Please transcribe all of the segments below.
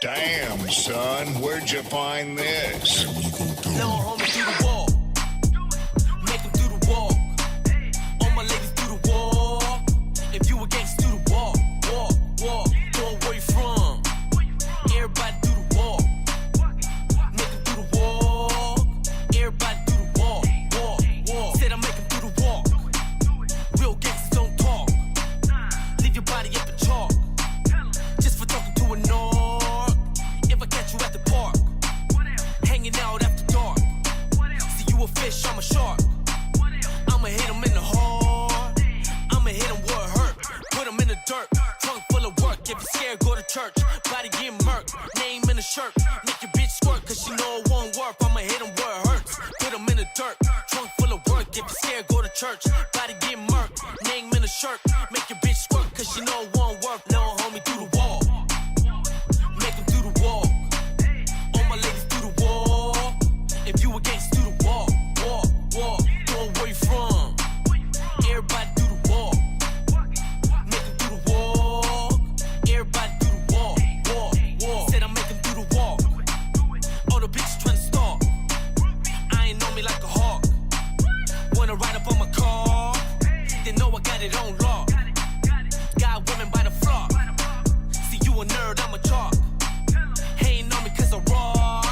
Damn, son, where'd you find this? Little homie do the walk. Make him do the walk. All my ladies do the walk. If you against, do the walk. Walk, walk. Go where you from. Everybody do the walk. Make him do the walk. Everybody do the walk. Walk, walk. Said I make him do the walk. Real gangsters don't talk. Leave your body up in chalk. Just for talking to a narc. If I catch you at the park, hanging out after dark. See you a fish, I'm a shark. I'ma hit him in the heart. I'ma hit him where it hurt. Put him in the dirt. Trunk full of work. If you're scared, go to church. Body get murked. Name in the shirt. Make your bitch squirt, cause she know it won't work. I'ma hit him where it hurts. Put him in the dirt. Trunk full of work. If you're scared, go to church. Body get murked. Name in the shirt. Make your bitch squirt, cause she know it won't work. Little homie do the wall. Make him do the walk. All my ladies do the walk. If you against, do the walk. Walk, walk. Go where you from. Everybody do the walk. Make him do the walk. Everybody do the walk. Walk, walk. Said I make him do the walk. All the bitches tryna stalk. I ain't know me like a hawk. Wanna ride up on my car. They know I got it on lock. Got women by the flock. See you a nerd, I'm a chalk. Hating on me cause I rock.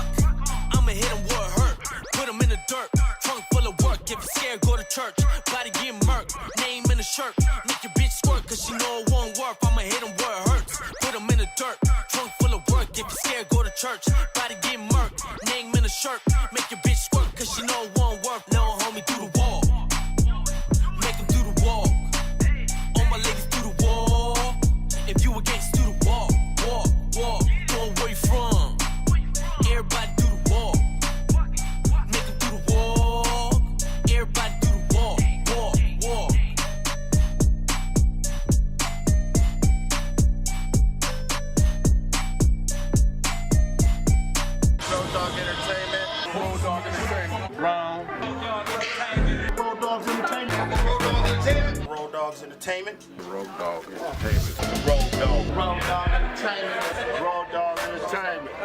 I'ma hit him where it hurt. Put him in the dirt. Trunk full of work. If you're scared, go to church. Body get murked. Name in the shirt. Make your bitch squirt cause she know it won't work. I'ma hit him where it hurts. Put him in the dirt. Trunk full of work. If you're scared, go to church. Body get murked. Name in the shirt. Make your bitch squirt cause she know it won't work. Little homie do the walk. Make him do the walk. All my ladies do the walk. If you against, do the walk. Walk, walk. Go where you from. Everybody do the walk. Make him do the walk. Everybody do the walk. Walk, walk. Rowdoggs Entertainment. Rowdoggs Entertainment. Round. Rowdoggs Entertainment. Rowdoggs Entertainment. Rowdoggs Entertainment. Rowdoggs. Rowdoggs Entertainment. Rowdoggs Entertainment.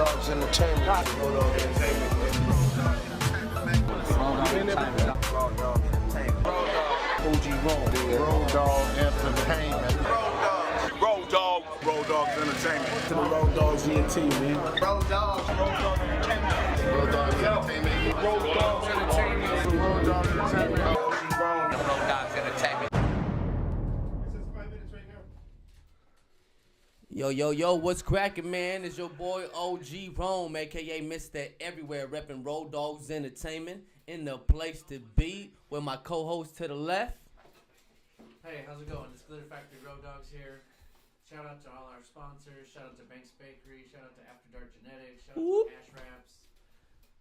Rowdoggs Entertainment. Rowdoggs Entertainment. OG Rowdoggs Entertainment. Rowdoggs Entertainment. To the Rowdoggs ENT, man. Rowdoggs Entertainment. Rowdoggs Entertainment. Rowdoggs Entertainment. Rowdoggs Entertainment. Rowdoggs Entertainment. Yo, what's cracking, man? It's your boy OG Rome, aka Mr. Everywhere, repping Rowdoggs Entertainment, in the place to be, with my co-host to the left. Hey, how's it going? It's Glitter Factory Rowdoggs here. Shout out to all our sponsors. Shout out to Banks Bakery. Shout out to After Dark Genetics. Shout out to Ash Wraps.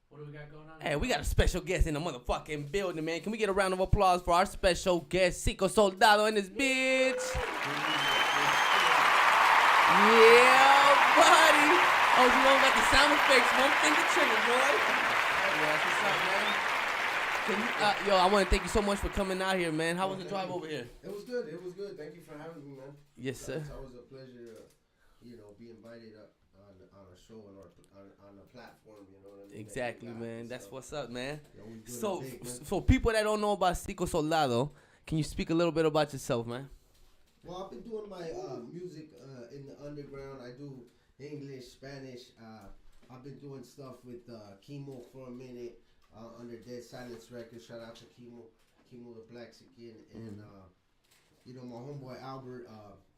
What do we got going on? Hey, we got a special guest in the motherfucking building, man. Can we get a round of applause for our special guest, SICKO Soldado, in this bitch? Yeah, buddy. Oh, you don't got the sound effects. One finger trigger, boy. Yeah, that's what's up, man. Can you, I want to thank you so much for coming out here, man. How was the drive over here? It was good. It was good. Thank you for having me, man. Yes, sir. It's always a pleasure to, be invited up on a show and on a platform. You know what I mean? Exactly, man. That's what's up, man. Yeah, we doing So, it big, man. for people that don't know about SICKO Soldado, can you speak a little bit about yourself, man? Well, I've been doing my music in the underground. I do English, Spanish. I've been doing stuff with Chemo for a minute under Dead Silence Records. Shout out to Chemo the Blaxican, and my homeboy Albert,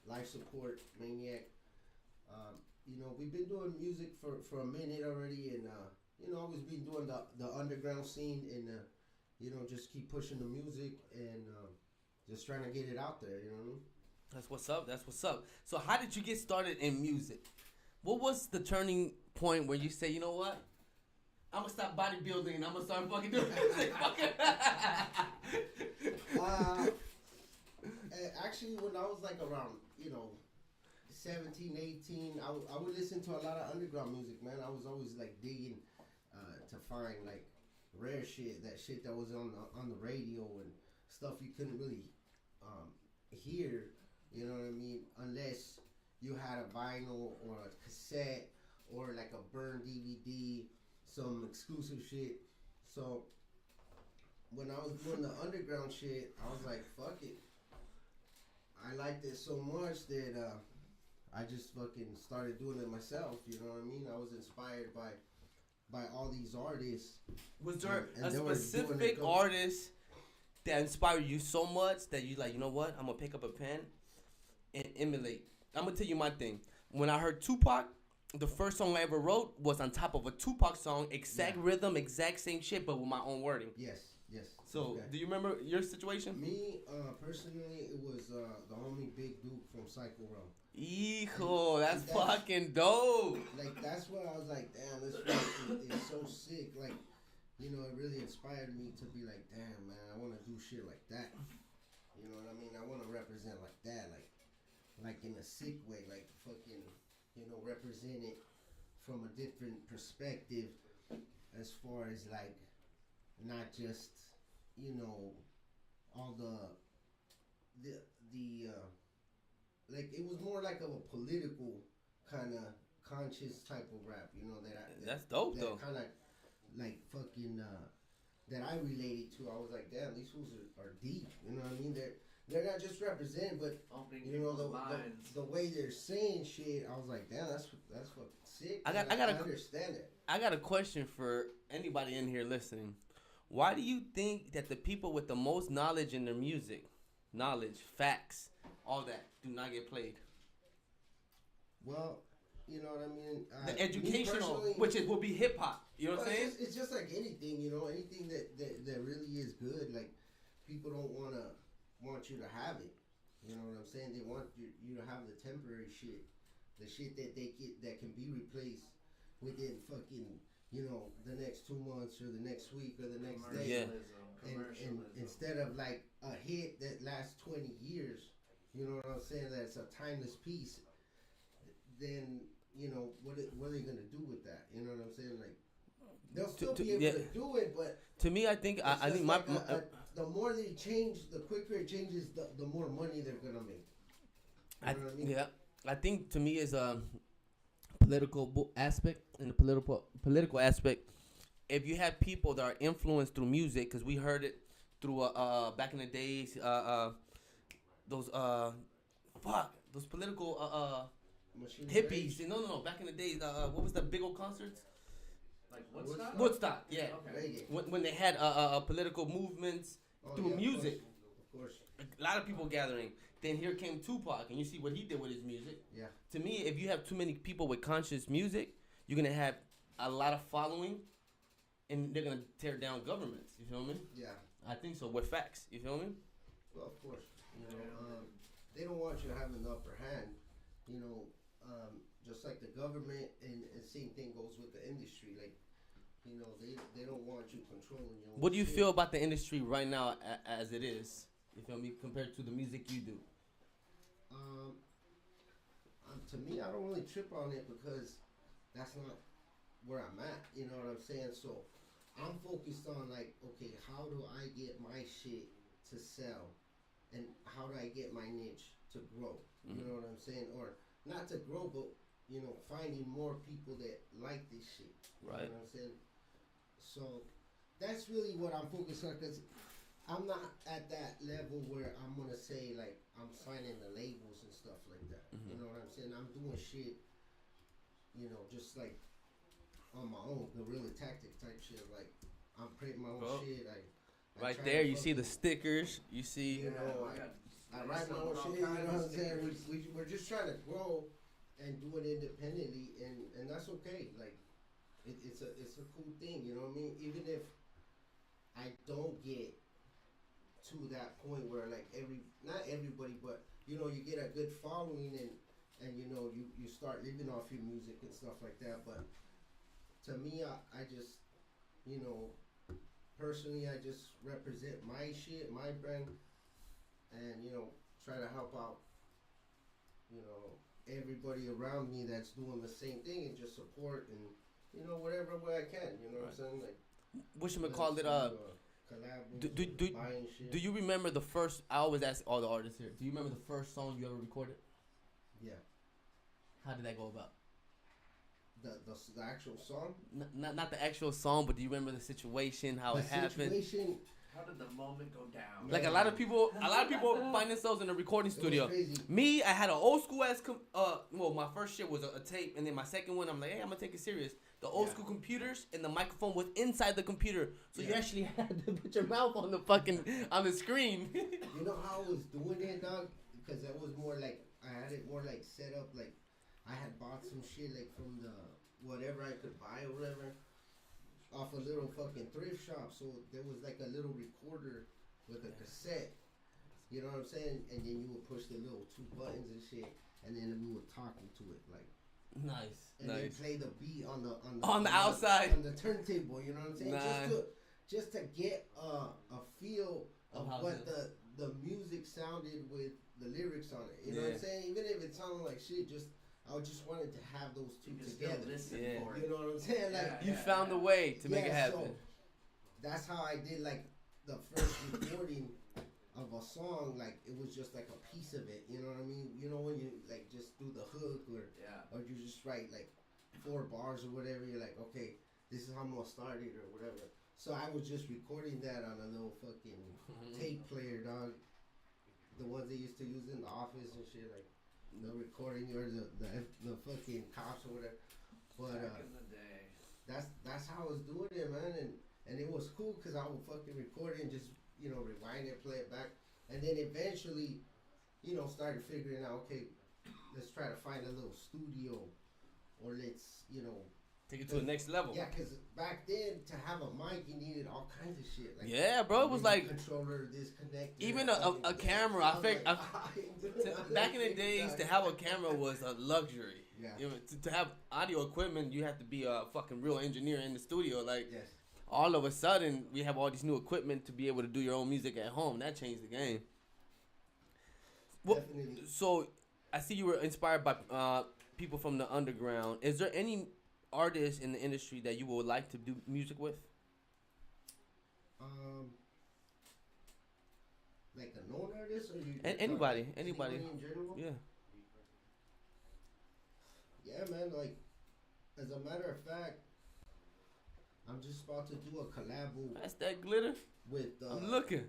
Life Support Maniac. We've been doing music for a minute already, and always been doing the underground scene, and just keep pushing the music and just trying to get it out there. You know what I mean? That's what's up. That's what's up. So how did you get started in music? What was the turning point where you say, you know what? I'm going to stop bodybuilding and I'm going to start fucking doing music. Actually, when I was like around, 17, 18, I would listen to a lot of underground music, man. I was always like digging to find like rare shit, that shit that was on the radio and stuff you couldn't really hear, you know what I mean, unless vinyl or a cassette or like a burned DVD, some exclusive shit. So when I was doing the underground shit, I was like, fuck it. I liked it so much that I just fucking started doing it myself. You know what I mean? I was inspired by all these artists. Was there and a they were doing specific it artist that inspired you so much that you like, you know what? I'm gonna pick up a pen and emulate. I'm gonna tell you my thing. When I heard Tupac, the first song I ever wrote was on top of a Tupac song, exact rhythm, exact same shit, but with my own wording. Yes. So, Okay. do you remember your situation? Me, personally, it was the homie Big Duke from SICKO. Hijo, that's That's- fucking dope. Like, that's what I was like, damn, this fucking is so sick. Like, you know, it really inspired me to be like, damn, man, I want to do shit like that. You know what I mean? I want to represent like that, like in a sick way, like fucking, you know, represent it from a different perspective as far as like, not just, you know, all the like, it was more like of a political kind of conscious type of rap, you know, That's dope, that though. kind of like fucking that I related to. I was like, damn, these fools are deep, you know what I mean? They're not just representing, but Opening you know people's minds. the way they're saying shit. I was like, damn, that's fucking sick. I I understand it. I got a question for anybody in here listening. Why do you think that the people with the most knowledge in their music, knowledge, facts, all that, do not get played? Well, you know what I mean. The educational, which will be hip hop. You know what I'm saying? It's just like anything, you know, anything that really is good. Like, people don't want you to have it. You know what I'm saying? They want you to have the temporary shit, the shit that can be replaced within fucking, you know, the next 2 months or the next week or the next day. Yeah. And instead of like a hit that lasts 20 years, you know what I'm saying? That's a timeless piece. Then, you know, what are they gonna do with that? You know what I'm saying? Like, they'll still be able to do it, but to me, I think the more they change, the quicker it changes, the more money they're gonna make. You know what I mean? Yeah, I think to me is a political aspect. In the political aspect, if you have people that are influenced through music, because we heard it through back in the days, those political Machine hippies. Rage, No, back in the days, what was the big old concerts? Like Woodstock? Woodstock, yeah. Okay. reggae. When they had political movements through yeah, music. Of course. A lot of people gathering. Then here came Tupac, and you see what he did with his music. Yeah. To me, if you have too many people with conscious music, you're gonna have a lot of following, and they're gonna tear down governments. You feel me? Yeah. I think so. With facts, you feel me? Well, of course. You know, they don't want you to have an upper hand. You know, just like the government, and same thing goes with the industry. Like, you know, they don't want you controlling your own What do you shit. feel about the industry right now as it is? You feel me? Compared to the music you do. To me, I don't really trip on it because that's not where I'm at. You know what I'm saying? So I'm focused on like, okay, how do I get my shit to sell, and how do I get my niche to grow? You know what I'm saying? Or not to grow, but you know, finding more people that like this shit. Right. You know what I'm saying? So that's really what I'm focused on, because I'm not at that level where I'm gonna say like I'm signing the labels and stuff like that. You know what I'm saying? I'm doing shit, you know, just like on my own, guerrilla tactic type shit. Like, I'm creating my own shit. I Right try there, to you see the fucking, stickers. You see. you know, I write my own shit. You know what I'm saying? We're just trying to grow and do it independently, and that's okay. Like, it's a cool thing. You know what I mean? Even if I don't get to that point where like not everybody, but you know, you get a good following, and you know, you start living off your music and stuff like that. But to me, I just, you know, personally, I just represent my shit, my brand, and you know, try to help out, you know, everybody around me that's doing the same thing, and just support, and you know, whatever way I can. You know what I'm saying? Like, Whatchamacallit, collabs, buying shit. do you remember the first? I always ask all the artists here. Do you remember the first song you ever recorded? Yeah. How did that go about? The actual song. Not the actual song, but do you remember the situation? How it happened? How did the moment go down? Like a lot of people find themselves in a recording studio. Me, I had an old school ass. Well, my first shit was a tape, and then my second one, I'm like, hey, I'm gonna take it serious. The old school computers and the microphone was inside the computer, so you actually had to put your mouth on the screen. You know how I was doing it, dog? Because it was more like I had it more like set up like I had bought some shit like from the whatever I could buy or whatever off a little fucking thrift shop. So there was like a little recorder with a cassette. You know what I'm saying? And then you would push the little 2 buttons and shit, and then we would talk into it like. Nice. And then play the beat on the outside on the turntable. You know what I'm saying? Nice. Just to get a feel of what the music sounded with the lyrics on it. You know what I'm saying? Even if it sounded like shit, I just wanted to have those two together. You know what I'm saying? Like you found a way to make it happen. So that's how I did like the first recording of a song. Like it was just like a piece of it. You know what I mean? You know when you like just do the hook or you just write like 4 bars or whatever. You're like, okay, this is how I'm gonna start it or whatever. So I was just recording that on a little fucking tape player, dog. The ones they used to use in the office and shit, like the recording or the fucking cops or whatever. But back in the day, that's how I was doing it, man, and it was cool because I would fucking record it and just rewind it, play it back, and then eventually, started figuring out, okay, let's try to find a little studio, or let's take it to the next level. Yeah, because back then, to have a mic, you needed all kinds of shit. Like, yeah, bro, it was like controller, disconnector, even a camera. Back in the days, to have a camera was a luxury. Yeah. To have audio equipment, you have to be a fucking real engineer in the studio. Like, yes. All of a sudden, we have all this new equipment to be able to do your own music at home. That changed the game. Definitely. So, I see you were inspired by people from the underground. Is there any artists in the industry that you would like to do music with? Like a known artist, or anybody in general? Yeah. Yeah, man. Like, as a matter of fact, I'm just about to do a collab. That's that glitter. With I'm looking.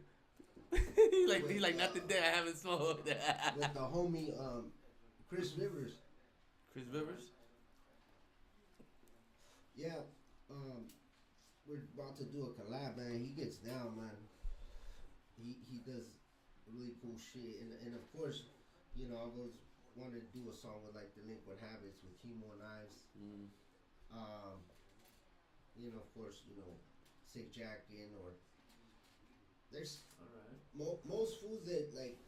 He like not today. I haven't smoked. With the homie Chris Rivers. Chris Rivers. Yeah, we're about to do a collab, man. He gets down, man. He does really cool shit, and of course, I always wanted to do a song with like Delinquent Habits with Chemo and Ives. Of course, Sick Jackin' or there's most fools that like.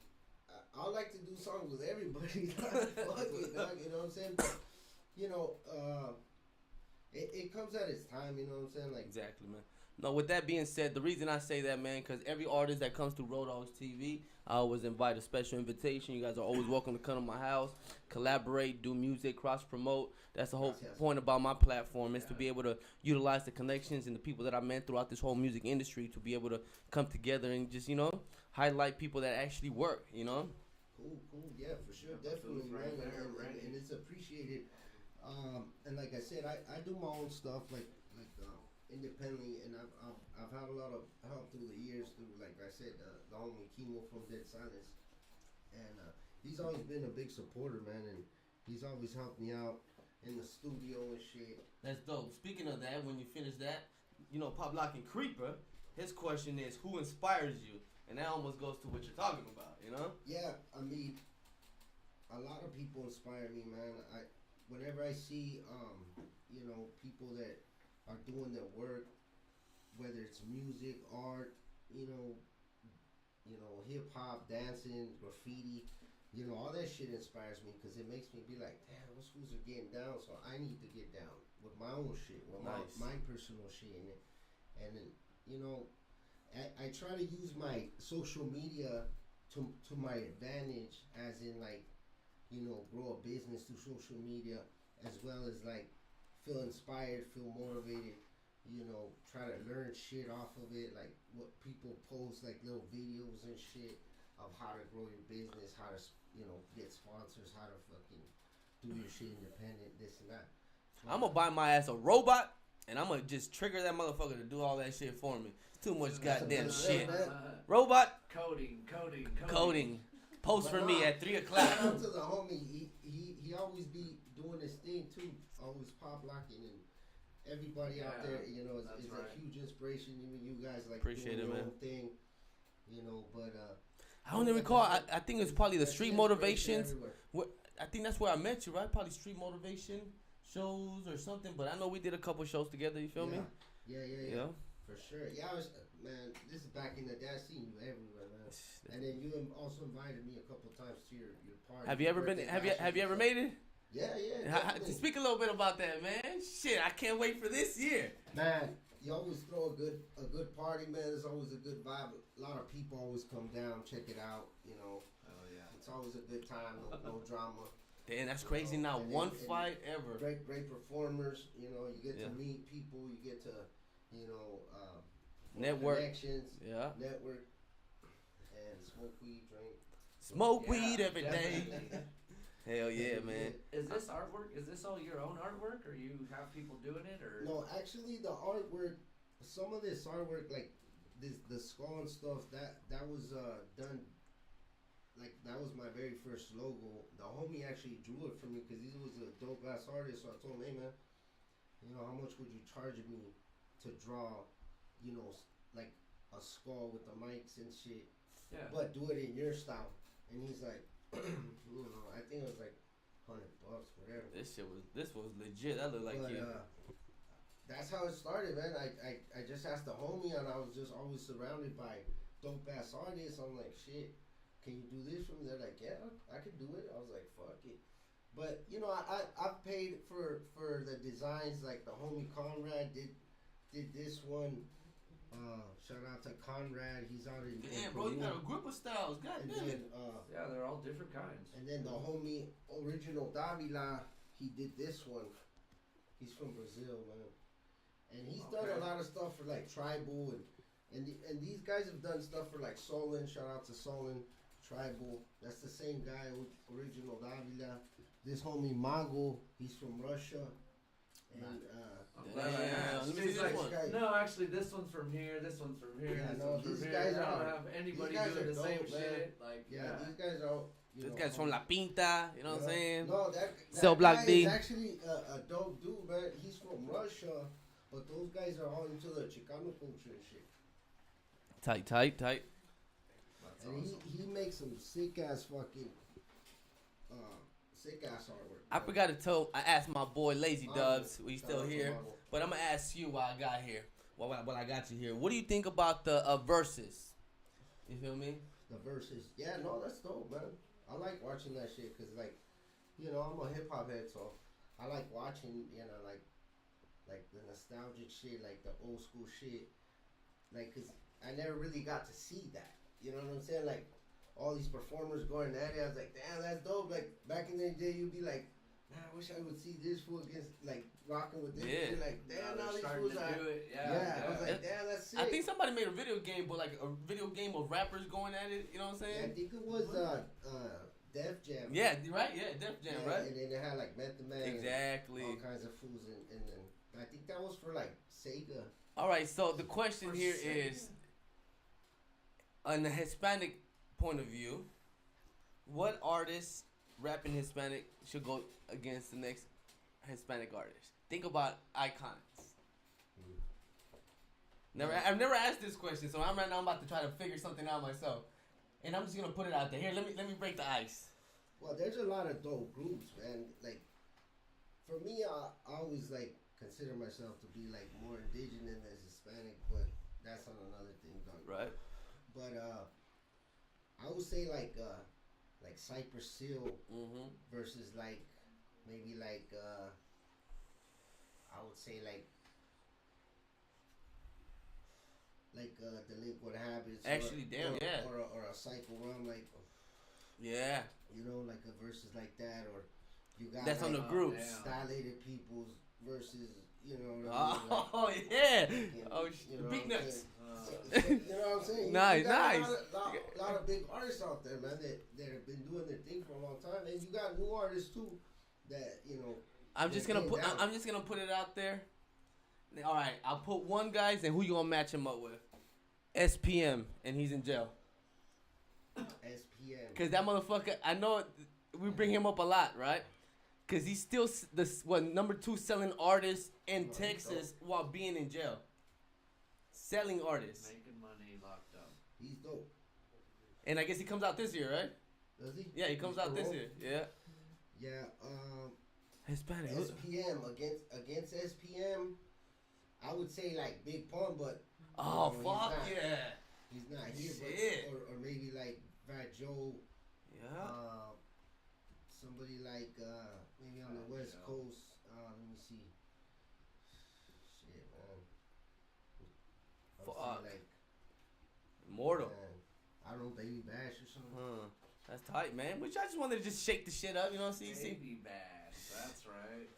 I like to do songs with everybody. Fuck it, dog, you know what I'm saying? But, it comes at its time, you know what I'm saying? Like exactly, man. No, with that being said, the reason I say that, man, because every artist that comes through Rowdoggs TV, I always invite a special invitation. You guys are always welcome to come to my house, collaborate, do music, cross-promote. That's the whole point about my platform, is to be able to utilize the connections and the people that I met throughout this whole music industry to be able to come together and just, highlight people that actually work, Cool, yeah, for sure, definitely, man, and it's appreciated. And like I said, I do my own stuff, like independently, and I've had a lot of help through the years through, like I said, the homie Chemo from Dead Silence, and he's always been a big supporter, man, and he's always helped me out in the studio and shit. That's dope. Speaking of that, when you finish that, Pop Lock and Creeper, his question is, who inspires you? And that almost goes to what you're talking about, Yeah, I mean, a lot of people inspire me, man. Whenever I see, people that are doing their work, whether it's music, art, hip hop, dancing, graffiti, all that shit inspires me because it makes me be like, damn, those fools are getting down, so I need to get down with my own shit, with my personal shit in it. And then, I try to use my social media to my advantage, as in like, grow a business through social media, as well as like feel inspired, feel motivated, try to learn shit off of it, like what people post, like little videos and shit of how to grow your business, how to, get sponsors, how to fucking do your shit independent, this and that. I'm gonna buy my ass a robot, and I'm gonna just trigger that motherfucker to do all that shit for me. It's too much goddamn shit. Robot coding. Post for me at 3 o'clock. Shout out to the homie. He always be doing his thing too. Always pop locking, and everybody out there, you know, is a huge inspiration. Even you guys like appreciate doing it, your man. own thing, you know. But I don't even recall. I think it's probably the Street Motivations. I think that's where I met you, right? Probably Street Motivation shows or something. But I know we did a couple shows together. You feel me? Yeah. For sure. Yeah, I was, man, this is back in the day. I seen you everywhere, man. And then you also invited me a couple times to your party. Have you ever been? Have you ever made it? Yeah. Speak a little bit about that, man. Shit, I can't wait for this year. Man, you always throw a good party, man. There's always a good vibe. A lot of people always come down, check it out. You know. Oh yeah. It's always a good time. No drama. Damn, that's crazy. Not one fight ever. Great performers. You know, you get to meet people. You get to, you know, network connections. Yeah. Network. And smoke weed, drink. Smoke weed every day. Hell yeah, man. Is this artwork? Is this all your own artwork, or you have people doing it, or? No, actually, the artwork. Some of this artwork, like the skull and stuff, that was done. Like that was my very first logo. The homie actually drew it for me because he was a dope ass artist. So I told him, hey man, you know, how much would you charge me to draw, you know, like a skull with the mics and shit, but do it in your style? And he's like, you know, I think it was like $100, whatever. This was legit. That looked like you. That's how it started, man. I just asked the homie, and I was just always surrounded by dope ass artists. I'm like, shit, can you do this for me? They're like, yeah, I can do it. I was like, fuck it. But you know, I've paid for the designs. Like the homie Conrad did this one. Shout out to Conrad. He's out in. Damn, bro, you got a group of styles. God damn it. Yeah, they're all different kinds. And then the homie Original Davila, he did this one. He's from Brazil, man. And he's done a lot of stuff for like Tribal and these guys have done stuff for like Solon. Shout out to Solon, Tribal. That's the same guy, Original Davila. This homie Mago, he's from Russia. And no, actually, this one's from here. This one's from here. Yeah, this no, one's from these here. guys I don't are. have anybody These guys doing are the same dope, man. shit. Like, these guys are. This guy's from La Pinta. You know what I'm saying? No, that Cell Block guy D. is actually a dope dude, man. He's from Russia, but those guys are all into the Chicano culture and shit. Tight. And he makes some sick ass fucking sick ass artwork. I forgot to I asked my boy Lazy Dubs, he's still here, but I'm gonna ask you while I got here, while I got you here. What do you think about the verses? You feel me? The verses, yeah, no, that's dope, man. I like watching that shit because, like, you know, I'm a hip hop head, so I like watching, you know, like the nostalgic shit, like the old school shit, like, cause I never really got to see that. You know what I'm saying? Like, all these performers going at it, I was like, damn, that's dope. Like, back in the day, you'd be like, man, I wish I would see this fool against, like, rocking with this. Yeah. You're like, damn, now these starting fools to are. do it. I was like, damn, that's sick. I think somebody made a video game, but like a video game of rappers going at it. You know what I'm Yeah, I saying? think it was Def Jam. Yeah, right. Yeah, Def Jam, Yeah, right? And then they had, like, Method Man. Exactly. And all kinds of fools. And I think that was for, like, Sega. All right. So the question here is, on the Hispanic point of view, what artist rapping Hispanic should go against the next Hispanic artist? Think about icons. I've never asked this question, so I'm about to try to figure something out myself, and I'm just gonna put it out there. Here, let me break the ice. Well, there's a lot of dope groups, man. Like, for me, I always like consider myself to be like more indigenous than Hispanic, but that's on another thing, dog. Right. But I would say like Cypress Hill versus like maybe like I would say like Delinquent Habits. Actually, or a Psycho Rum, like yeah. You know, like a versus like that, or you got that's like, on the groups. Stylated Peoples versus, you know. What Oh I mean? yeah. Like, Oh you know beat what I'm nuts. saying? You know what I'm saying? Nice, you got nice. A lot of big artists out there, man, that have been doing their thing for a long time, and you got new artists too that I'm just gonna came put. down. I'm just gonna put it out there. All right, I'll put one guys, and who you gonna match him up with? SPM, and he's in jail. SPM. Cause that motherfucker, I know we bring him up a lot, right? Cause he's still number 2 selling artist in Texas while being in jail. Selling artists. Making money locked up. He's dope. And I guess he comes out this year, right? Does he? Yeah, he comes He's out this parole? year. Yeah. Yeah. Hispanic. SPM against SPM. I would say like Big Pun, but Oh he's fuck not. yeah. He's not here, Shit. but or maybe like Fat Joe. Yeah. Somebody like maybe on the West Coast. Let me see. Shit, man. I would Fuck. say like Immortal. man, I don't know, Baby Bash or something. Huh. That's tight, man. Which I just wanted to just shake the shit up, you know. See. Baby Bash. That's right.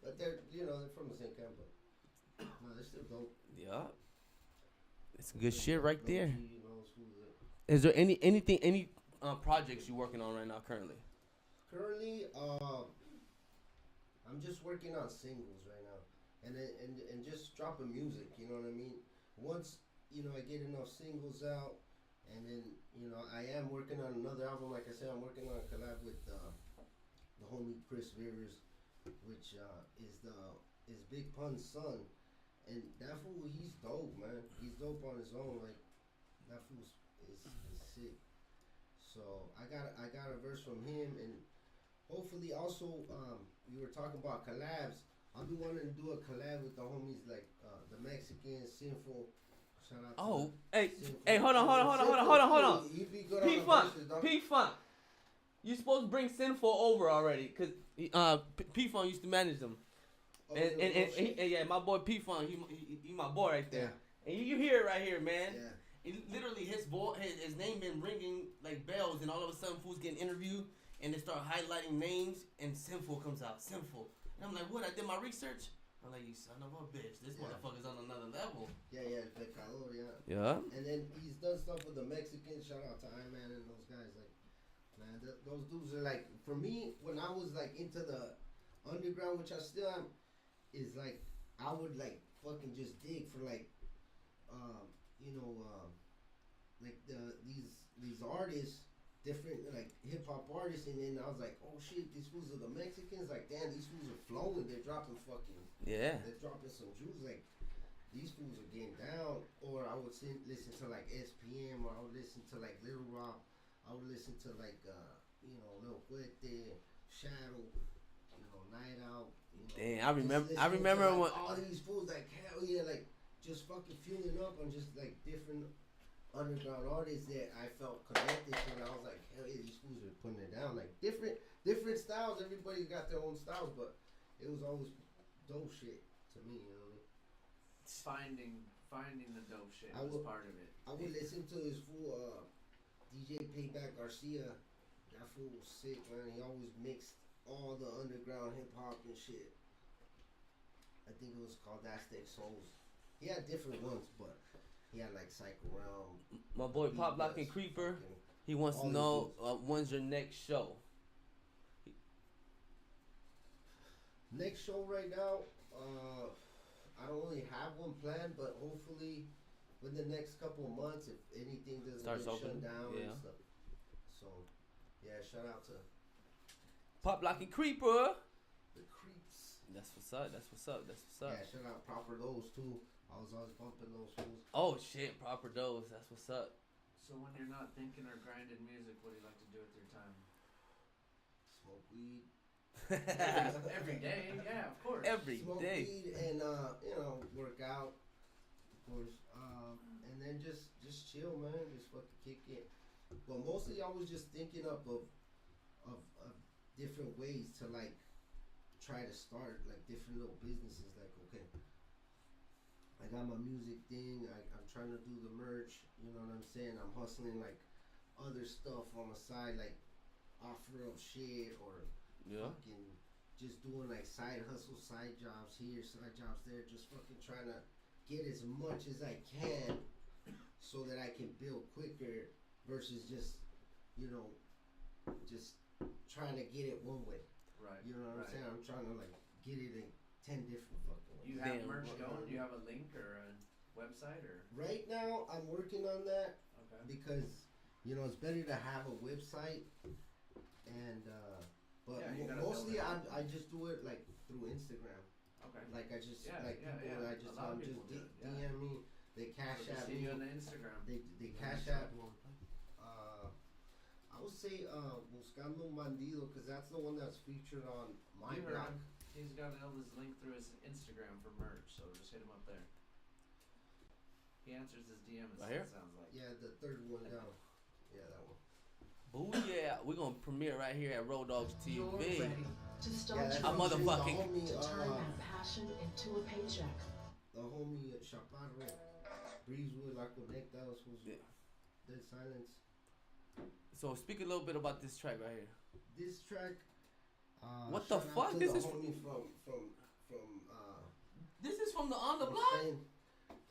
But they're they're from the same camp, but no, they're still dope. Yeah. It's good shit right Dope there. G, who's it? Is there any projects you working on right now currently? Currently, I'm just working on singles right now, and just dropping music. You know what I mean? Once I get enough singles out, and then I am working on another album. Like I said, I'm working on a collab with the homie Chris Rivers, which is Big Pun's son, and that fool, he's dope, man. He's dope on his own. Like that fool is sick. So I got a verse from him, and hopefully also we were talking about collabs. I'll be wanting to do a collab with the homies like the Mexican Sinful. Shout out. Oh, to hey, Sinful. hey, hold on. He be good P on the Funk, verses, dog. P Funk. You supposed to bring Sinful over already, cause P Funk used to manage them, Oh, and no shit. yeah, my boy P Funk, he my boy right there, and you hear it right here, man. Yeah. Literally, his name been ringing like bells, and all of a sudden, fools getting interviewed, and they start highlighting names, and Sinful comes out, Sinful, and I'm like, what? I did my research. I'm like, you son of a bitch, this motherfucker's on another level. Yeah, Pecador, yeah. Yeah. And then he's done stuff with the Mexicans. Shout out to Iron Man and those guys. Like, man, those dudes are like, for me, when I was like into the underground, which I still am, is like, I would like fucking just dig for like, like these artists, different like hip hop artists, and then I was like, oh shit, these fools are the Mexicans. Like, damn, these fools are flowing. They're dropping fucking. Yeah. They're dropping some juice. Like, these fools are getting down. Or I would listen to like SPM, or I would listen to like Little Rock. I would listen to like Lil Cuete, Shadow, Night Out. Damn, I just remember listening to, when. like, all these fools, like, hell yeah, like just fucking fueling up on just like different underground artists that I felt connected to, and I was like, hell yeah, these fools are putting it down. Like different styles. Everybody's got their own styles, but it was always dope shit to me. You know what I mean? Finding the dope shit I was would- part of it. I would listen to his fool DJ Payback Garcia. That fool was sick, man. He always mixed all the underground hip hop and shit. I think it was called Aztec Souls. He had different ones, but he had like Psycho Realm. My boy He Pop Lock was and Creeper, fucking- he wants to all know these when's your next show. Next show right now, I don't really have one planned, but hopefully within the next couple of months, if anything doesn't Starts get open, shut down yeah. and stuff. So, yeah, shout out to Pop Lock and Creeper. the Creeps. That's what's up. That's what's up. That's what's up. Yeah, shout out Proper Those too. I was always bumping those fools. Oh shit, Proper Dose. That's what's up. So when you're not thinking or grinding music, what do you like to do with your time? Smoke weed. Every day, yeah, of course. Every Smoke day. weed and work out, of course. And then just chill, man. Just fucking kick it. But mostly I was just thinking of different ways to like try to start like different little businesses. Like, okay, I got my music thing. I'm trying to do the merch. You know what I'm saying? I'm hustling like other stuff on the side, like offer up shit or Yeah. fucking just doing like side hustle, side jobs here, side jobs there. Just fucking trying to get as much as I can so that I can build quicker versus just just trying to get it one way. Right. You know what I'm saying? I'm trying to like get it in 10 different fucking ways. You have merch going? Do you have a link or a website or? Right now, I'm working on that. Okay. Because you know it's better to have a website, and but mostly I just do it like through Instagram. Okay. Like I just people that I just tell them just DM me. They cash at me. See you on the Instagram. They cash at. I would say Buscando un Bandido because that's the one that's featured on my blog. He's got all his link through his Instagram for merch, so just hit him up there. He answers his DM. Right here? Sounds like. Yeah, the third one down. Yeah, that one. Boo yeah, we're gonna premiere right here at Rowdoggs TV. You're ready to start a motherfucking to turn that passion into a paycheck. The homie Chaparro, Breezewood, La Conecta, was Dead Silence. So speak a little bit about this track right here. This track. What the fuck? To This the is homie from This is from the On the Block. Spain.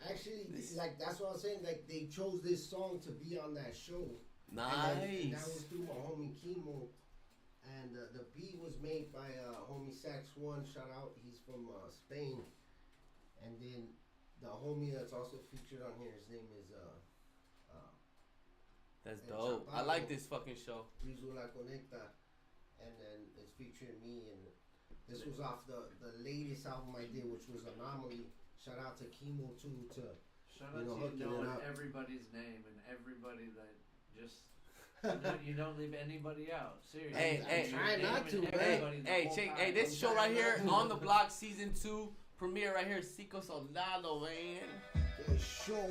Actually, like that's what I was saying. Like they chose this song to be on that show. Nice. And that was through my homie Chemo, and the beat was made by homie Sax One. Shout out, he's from Spain. And then the homie that's also featured on here, his name is That's dope. I like this fucking show. La Conecta, and then it's featuring me, and this was off the latest album I did, which was Anomaly. Shout out to Chemo too Shout out to you knowing everybody's name and everybody that just you don't leave anybody out. Seriously. Hey, try not to, man. Hey, this show right here, On the Block Season 2 premiere right here, SICKO Soldado, man. The show.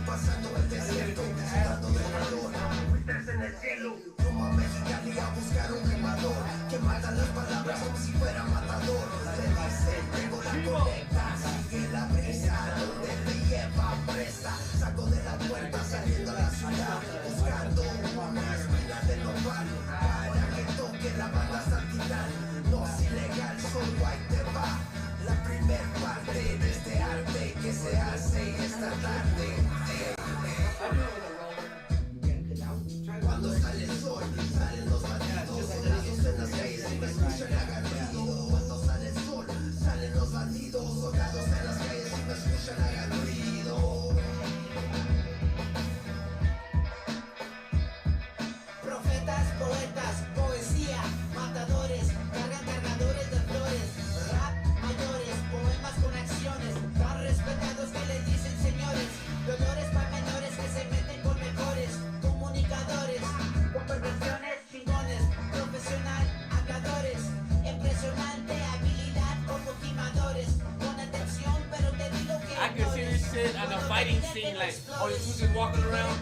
Pasando el desierto, dando de calor, fuiste en el cielo, como a Mexicali a buscar un quemador, que mata las palabras como si fuera matador. Le dicen, tengo la conecta, sigue la brisa, donde te lleva presa. Saco de la puerta saliendo a la ciudad, buscando una espina de nopal, para que toque la banda hasta el final. No es ilegal, solo ahí te va la primer parte de este arte que se hace esta tarde. Cuando sale el sol, salen los bandidos, soldados en las calles y me escuchan hagan ruido. Cuando sale el sol, salen los bandidos, soldados en las calles y me escuchan hagan ruido. Profetas, poetas, poesía, matadores, cargan cargadores de flores, rap mayores, poemas con acciones, tan respetados que les dicen señores, dolores para menores que se meten con mejores, comunicadores, con perversiones, chingones, profesional, habladores, impresionante habilidad como timadores, con atención, pero te digo que I can see this shit on a fighting scene, like, all these dudes just walking around.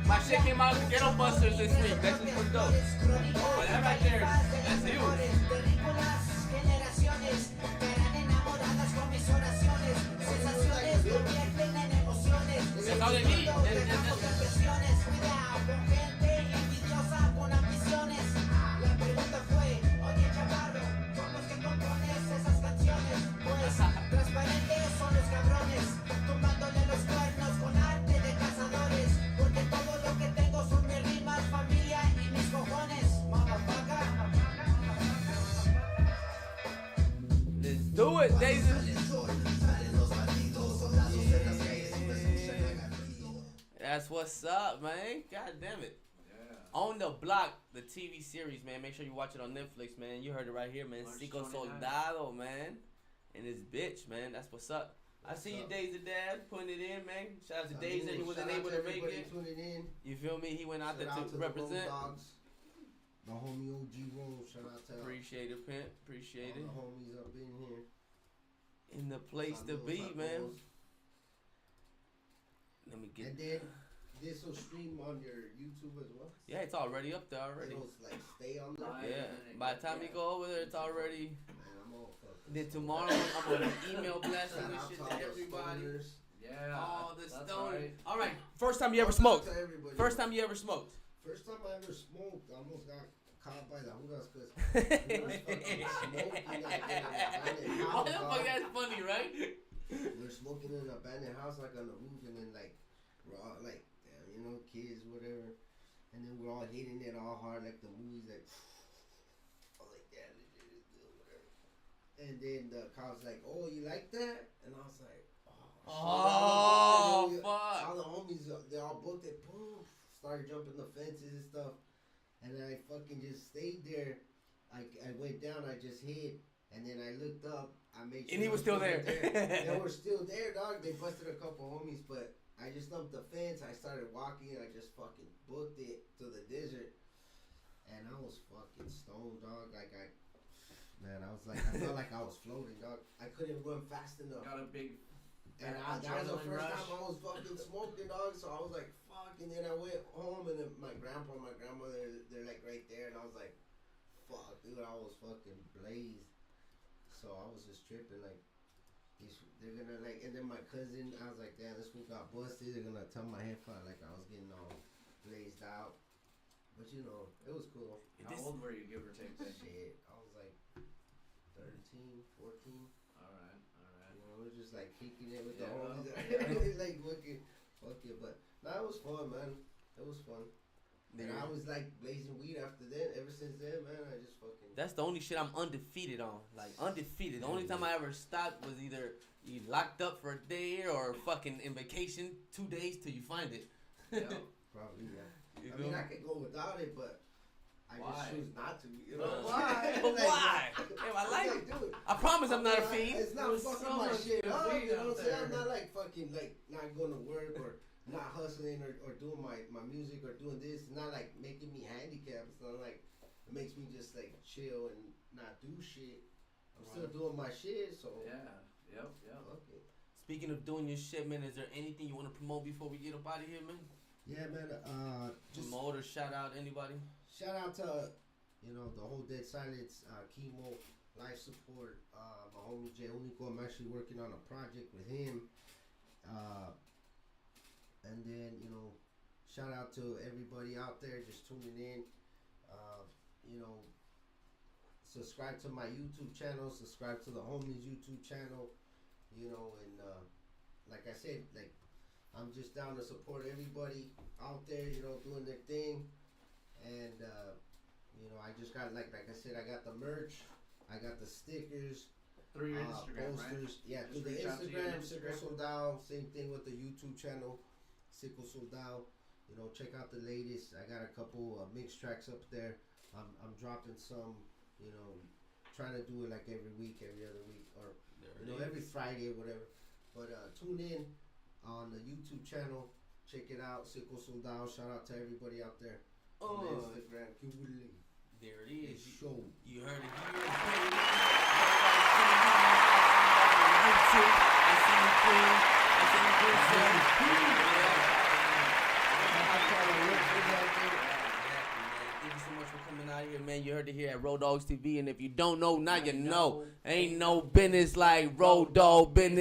My shit came out of Ghetto Busters this week. That's what's pretty dope. But that right there, that's huge. That's all they need. Transparentes son los cabrones, tumbándole los cuernos con arte de cazadores, porque todo lo que tengo son mis rimas, familia y mis cojones, motherfucker. Let's do it, Dazer. That's what's up, man. God damn it. Yeah. On the Block, the TV series, man. Make sure you watch it on Netflix, man. You heard it right here, man. March SICKO 29th. Soldado, man. And his bitch, man. That's what's up. I see you, Dazer Dabs, putting it in, man. Shout out to Dazer. He wasn't able to make it. Tuning in. You feel me? He went out there Shout out to represent. The Rowdoggs, the homie OG Roll. Shout out to Appreciate it, pimp. Appreciate it. all the homies up in here. In the place to be, man. Let me get. And then this will stream on your YouTube as well? Yeah, it's already up there already. It'll like stay on there. Yeah. By the time you go over there, it's already. Man, I'm all fucking. Then tomorrow, I'm gonna email blasting Shout this out shit to to all the everybody. stoners. Yeah. All the that's stoners. right. All right. First time you ever Shout out smoked. to everybody. First time you ever smoked. First time I ever smoked, I almost got caught by the Rowdoggs because we was fucking smoking like in an abandoned Oh, house. that dog. fuck, that's funny, right? We were smoking in an abandoned house, like on the roof, and then like we're all like, damn, you know, kids, whatever. And then we're all hitting it all hard, like the movies, like, all like that, whatever. And then the cop's like, oh, you like that? And I was like, Oh, shit. fuck. All the homies, they all booked it, boom, started jumping the fences and stuff. And then I fucking just stayed there. I went down, I just hid. And then I looked up, I made sure. And he was still there. They were still there, dog. They busted a couple homies, but I just jumped the fence. I started walking, and I just fucking booked it to the desert. And I was fucking stoned, dog. Like, I was like, I felt like I was floating, dog. I couldn't run fast enough. Got a big. And that was the adrenaline first rush. time I was fucking smoking, dog. So I was like, fuck. And then I went home, and then my grandpa and my grandmother, they're like right there. And I was like, fuck, dude, I was fucking blazed. So I was just tripping, like, they're gonna, like, and then my cousin, I was like, damn, this fool got busted. They're gonna tell my head fire, like, I was getting all blazed out. But, you know, it was cool. How old were you, give or take? Then? Shit, I was like 13, 14. All right. You know, it was just like kicking it with Yeah, the homies. yeah. Like, fuck it. But, no, it was fun, man. It was fun. And I was like blazing weed after that. Ever since then, man, I just fucking. That's the only shit I'm undefeated on. Like, undefeated. The only time I ever stopped was either you locked up for a day or fucking in vacation 2 days till you find it. Yeah. Probably, yeah. You I know? mean, I could go without it, but I Why? just choose not to. You know Why? But why? Damn, I like it. dude. I promise I'm not a fiend. It's not There's fucking so my much shit good up. weed You know out what I'm saying? there. I'm not like fucking like not going to work or not hustling or doing my music or doing this. It's not like making me handicapped. It's not like it makes me just like chill and not do shit. I'm still doing my shit, so Yeah. Yep. fuck it. Speaking of doing your shit, man, is there anything you want to promote before we get up out of here, man? Yeah, man. Just Promote or shout out anybody? shout out to the whole Dead Silence chemo life support. My homie Jay Unico. I'm actually working on a project with him. And then shout out to everybody out there just tuning in. Subscribe to my YouTube channel. Subscribe to the homies YouTube channel. And like I said, like I'm just down to support everybody out there. Doing their thing. And I just got like I said, I got the merch. I got the stickers. Through your Instagram, posters. right? Yeah, Just through the reach out to you on Instagram, SICKO SOLDADO. Same thing with the YouTube channel, SICKO SOLDADO. Check out the latest. I got a couple mixed tracks up there. I'm dropping some. Trying to do it like every week, every other week, or every Friday or whatever. But tune in on the YouTube channel. Check it out, SICKO SOLDADO. Shout out to everybody out there on Instagram. There it is. Show. You heard it here. YouTube. I see you, Queen. I see you, Queen, Thank you so much for coming out here, man. You heard it here at Rowdoggs TV, and if you don't know, now you know. Ain't no business like Rowdogg business.